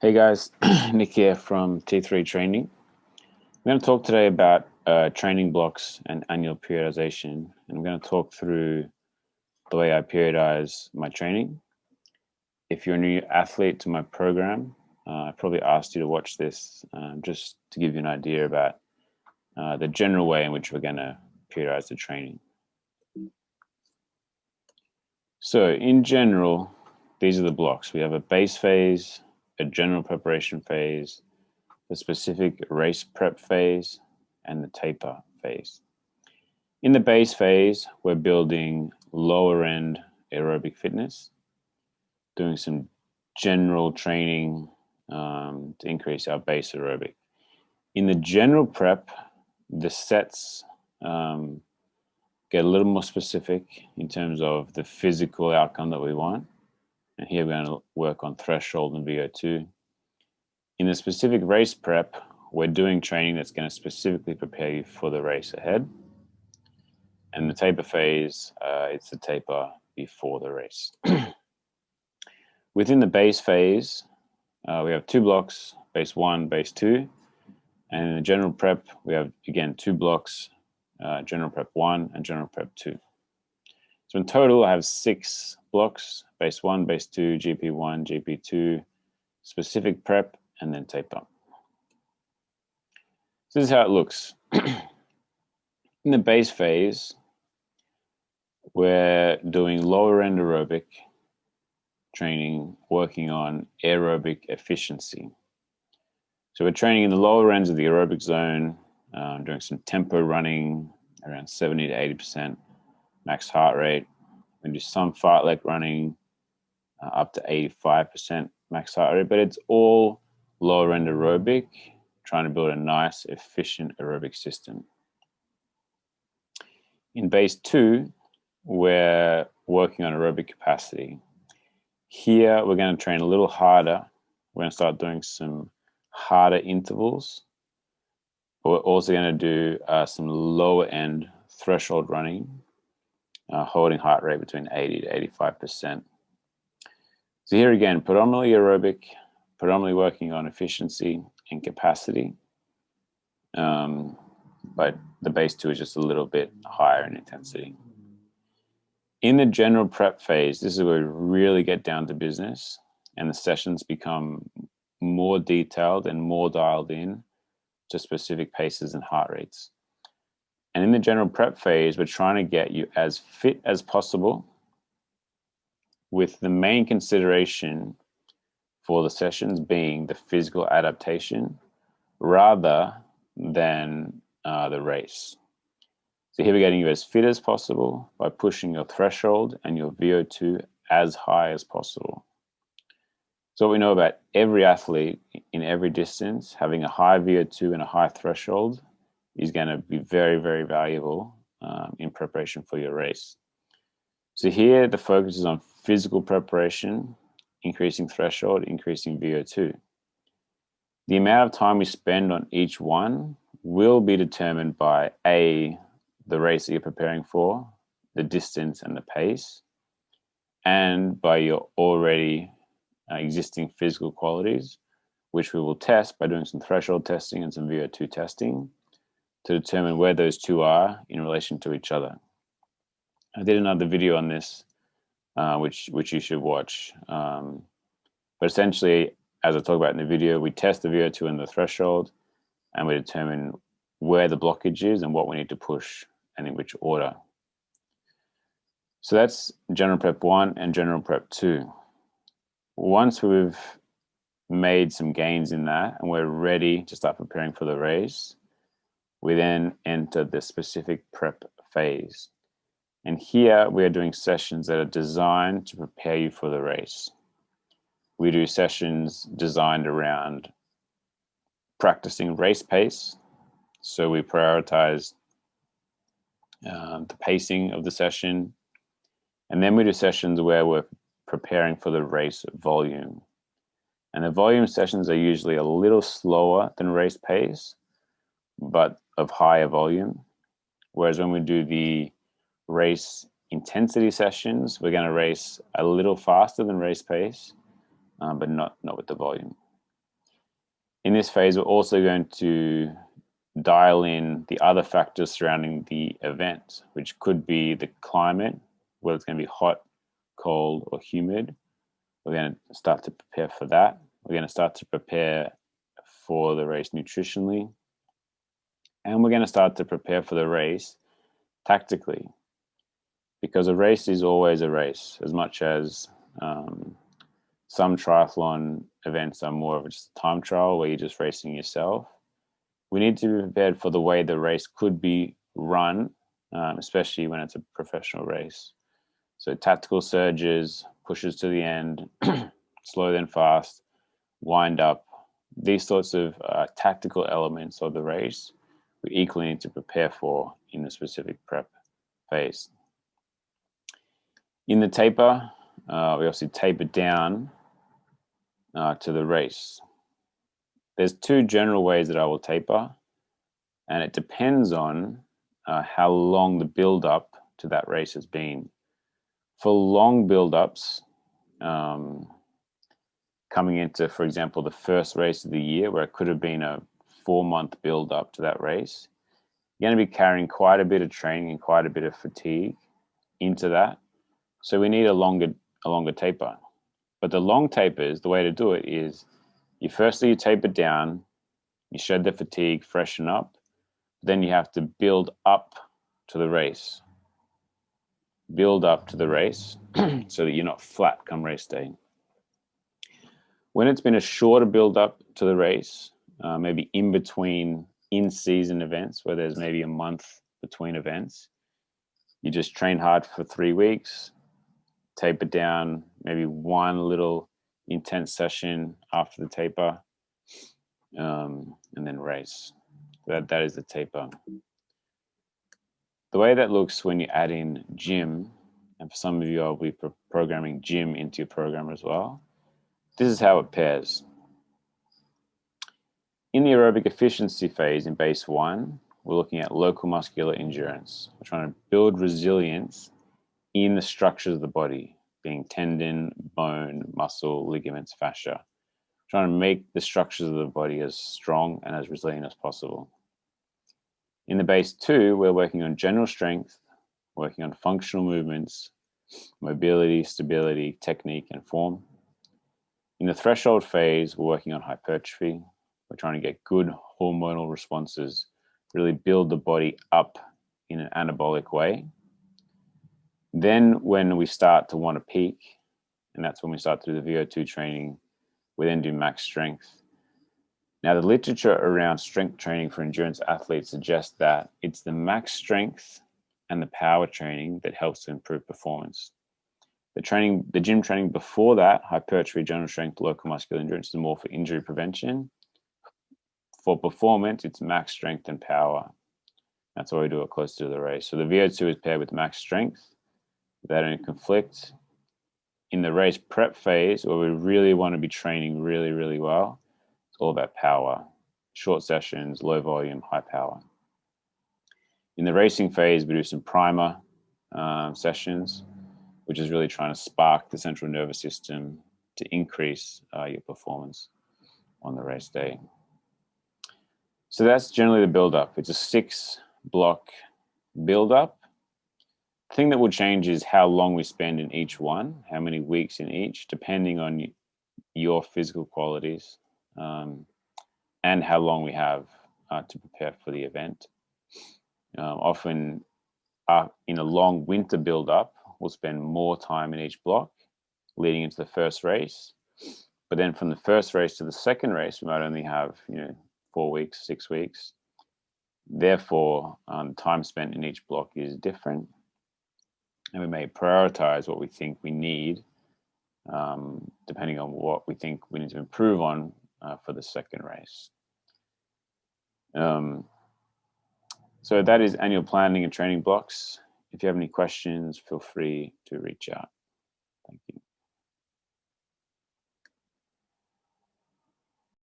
Hey guys, Nick here from T3 Training. I'm going to talk today about training blocks and annual periodization. And I'm going to talk through the way I periodize my training. If you're a new athlete to my program, I probably asked you to watch this just to give you an idea about the general way in which we're going to periodize the training. So in general, these are the blocks. We have a base phase, a general preparation phase, the specific race prep phase, and the taper phase. In the base phase, we're building lower end aerobic fitness, doing some general training to increase our base aerobic. In the general prep, the sets get a little more specific in terms of the physical outcome that we want. And here we're going to work on threshold and VO2. In the specific race prep, we're doing training that's going to specifically prepare you for the race ahead. And the taper phase, it's the taper before the race. Within the base phase, we have two blocks, base 1, base 2. And in the general prep, we have, again, two blocks, general prep 1 and general prep 2. So in total, I have 6 blocks, base 1, base 2, GP1, GP2, specific prep, and then taper. So this is how it looks. In the base phase, we're doing lower end aerobic training, working on aerobic efficiency. So we're training in the lower ends of the aerobic zone, doing some tempo running, around 70 to 80% max heart rate. We do some fartlek running, up to 85% max heart rate, but it's all lower end aerobic, trying to build a nice, efficient aerobic system. In base 2, we're working on aerobic capacity. Here, we're going to train a little harder. We're going to start doing some harder intervals. But we're also going to do some lower end threshold running, holding heart rate between 80 to 85%. So here again, predominantly aerobic, predominantly working on efficiency and capacity. But the base 2 is just a little bit higher in intensity. In the general prep phase, this is where we really get down to business and the sessions become more detailed and more dialed in to specific paces and heart rates. And in the general prep phase, we're trying to get you as fit as possible, with the main consideration for the sessions being the physical adaptation rather than the race. So here we're getting you as fit as possible by pushing your threshold and your VO2 as high as possible. So what we know about every athlete in every distance, having a high VO2 and a high threshold is going to be very, very valuable in preparation for your race. So here the focus is on physical preparation, increasing threshold, increasing VO2. The amount of time we spend on each one will be determined by the race that you're preparing for, the distance and the pace, and by your already existing physical qualities, which we will test by doing some threshold testing and some VO2 testing to determine where those two are in relation to each other. I did another video on this, which you should watch. But essentially, as I talk about in the video, we test the VO2 and the threshold, and we determine where the blockage is and what we need to push and in which order. So that's general prep 1 and general prep 2. Once we've made some gains in that and we're ready to start preparing for the race, we then enter the specific prep phase. And here we are doing sessions that are designed to prepare you for the race. We do sessions designed around practicing race pace. So we prioritize the pacing of the session. And then we do sessions where we're preparing for the race volume. And the volume sessions are usually a little slower than race pace, but of higher volume. Whereas when we do the race intensity sessions, we're going to race a little faster than race pace, but not with the volume. In this phase, we're also going to dial in the other factors surrounding the event, which could be the climate, whether it's going to be hot, cold, or humid. We're going to start to prepare for that. We're going to start to prepare for the race nutritionally. And we're going to start to prepare for the race tactically, because a race is always a race. As much as some triathlon events are more of just a time trial where you're just racing yourself, we need to be prepared for the way the race could be run, especially when it's a professional race. So tactical surges, pushes to the end, slow then fast, wind up, these sorts of tactical elements of the race we equally need to prepare for in the specific prep phase. In the taper, we obviously taper down to the race. There's two general ways that I will taper, and it depends on how long the build-up to that race has been. For long build-ups, coming into, for example, the first race of the year, where it could have been a 4-month build-up to that race, you're going to be carrying quite a bit of training and quite a bit of fatigue into that. So we need a longer taper. But the long tapers, the way to do it is you taper down, you shed the fatigue, freshen up, then you have to build up to the race. Build up to the race so that you're not flat come race day. When it's been a shorter build up to the race, maybe in between in-season events where there's maybe a month between events, you just train hard for 3 weeks, taper down, maybe one little intense session after the taper, and then race. That is the taper. The way that looks when you add in gym, and for some of you I'll be programming gym into your program as well, this is how it pairs. In the aerobic efficiency phase in base 1, we're looking at local muscular endurance. We're trying to build resilience in the structures of the body, being tendon, bone, muscle, ligaments, fascia. Trying to make the structures of the body as strong and as resilient as possible. In the base 2, we're working on general strength, working on functional movements, mobility, stability, technique, and form. In the threshold phase, we're working on hypertrophy. We're trying to get good hormonal responses, really build the body up in an anabolic way. Then when we start to want to peak, and that's when we start to do the VO2 training, we then do max strength. Now, the literature around strength training for endurance athletes suggests that it's the max strength and the power training that helps to improve performance. The gym training before that, hypertrophy, general strength, local muscular endurance, is more for injury prevention. For performance, it's max strength and power. That's why we do it close to the race. So the VO2 is paired with max strength. They don't conflict. In the race prep phase, where we really want to be training really, really well, it's all about power. Short sessions, low volume, high power. In the racing phase, we do some primer sessions, which is really trying to spark the central nervous system to increase your performance on the race day. So that's generally the build-up. It's a 6-block build-up. The thing that will change is how long we spend in each one, how many weeks in each, depending on your physical qualities, and how long we have to prepare for the event. Often in a long winter build-up, we'll spend more time in each block leading into the first race. But then from the first race to the second race, we might only have 4 weeks, 6 weeks. Therefore, time spent in each block is different. And we may prioritize what we think we need, depending on what we think we need to improve on for the second race. So that is annual planning and training blocks. If you have any questions, feel free to reach out.